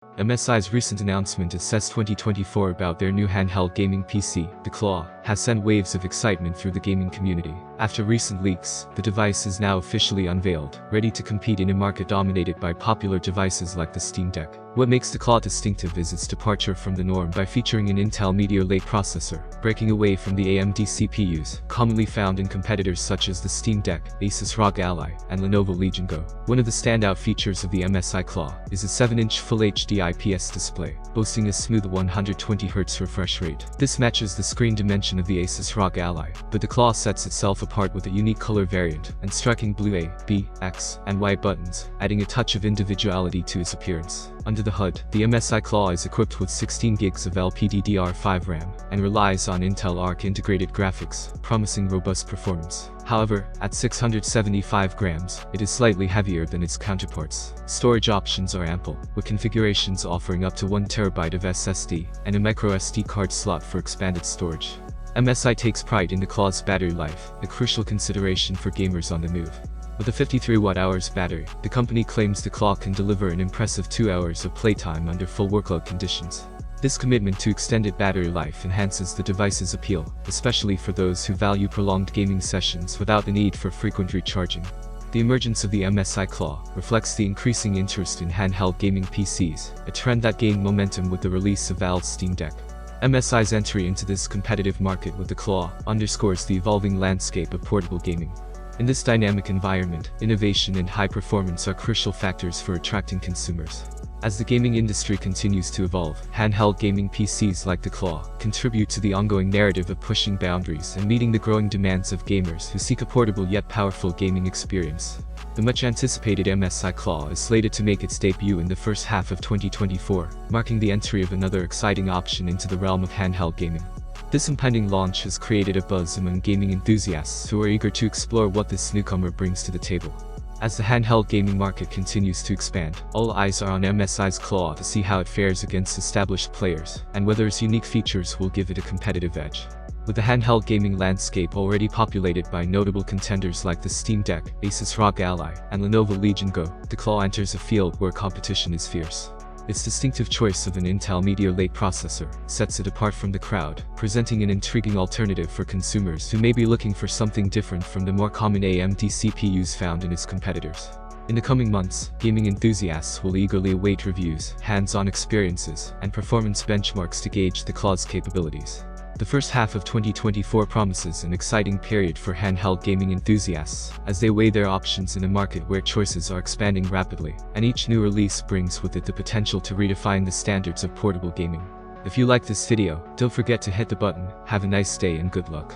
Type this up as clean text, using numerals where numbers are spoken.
MSI's recent announcement at CES 2024 about their new handheld gaming PC, the Claw, has sent waves of excitement through the gaming community. After recent leaks, the device is now officially unveiled, ready to compete in a market dominated by popular devices like the Steam Deck. What makes the Claw distinctive is its departure from the norm by featuring an Intel Meteor Lake processor, breaking away from the AMD CPUs, commonly found in competitors such as the Steam Deck, Asus ROG Ally, and Lenovo Legion Go. One of the standout features of the MSI Claw is a 7-inch Full HD IPS display, boasting a smooth 120Hz refresh rate. This matches the screen dimension of the Asus ROG Ally, but the Claw sets itself apart with a unique color variant and striking blue A, B, X, and Y buttons, adding a touch of individuality to its appearance. Under the hood, the MSI Claw is equipped with 16 gigs of LPDDR5 RAM and relies on Intel Arc integrated graphics, promising robust performance. However, at 675 grams, it is slightly heavier than its counterparts. Storage options are ample, with configurations offering up to 1 TB of SSD and a microSD card slot for expanded storage. MSI takes pride in the Claw's battery life, a crucial consideration for gamers on the move. With a 53 Wh battery, the company claims the Claw can deliver an impressive 2 hours of playtime under full workload conditions. This commitment to extended battery life enhances the device's appeal, especially for those who value prolonged gaming sessions without the need for frequent recharging. The emergence of the MSI Claw reflects the increasing interest in handheld gaming PCs, a trend that gained momentum with the release of Valve's Steam Deck. MSI's entry into this competitive market with the Claw underscores the evolving landscape of portable gaming. In this dynamic environment, innovation and high performance are crucial factors for attracting consumers. As the gaming industry continues to evolve, handheld gaming PCs like the Claw contribute to the ongoing narrative of pushing boundaries and meeting the growing demands of gamers who seek a portable yet powerful gaming experience. The much-anticipated MSI Claw is slated to make its debut in the first half of 2024, marking the entry of another exciting option into the realm of handheld gaming. This impending launch has created a buzz among gaming enthusiasts who are eager to explore what this newcomer brings to the table. As the handheld gaming market continues to expand, all eyes are on MSI's Claw to see how it fares against established players, and whether its unique features will give it a competitive edge. With the handheld gaming landscape already populated by notable contenders like the Steam Deck, Asus ROG Ally, and Lenovo Legion Go, the Claw enters a field where competition is fierce. Its distinctive choice of an Intel Meteor Lake processor sets it apart from the crowd, presenting an intriguing alternative for consumers who may be looking for something different from the more common AMD CPUs found in its competitors. In the coming months, gaming enthusiasts will eagerly await reviews, hands-on experiences, and performance benchmarks to gauge the Claw's capabilities. The first half of 2024 promises an exciting period for handheld gaming enthusiasts, as they weigh their options in a market where choices are expanding rapidly, and each new release brings with it the potential to redefine the standards of portable gaming. If you like this video, don't forget to hit the button. Have a nice day and good luck.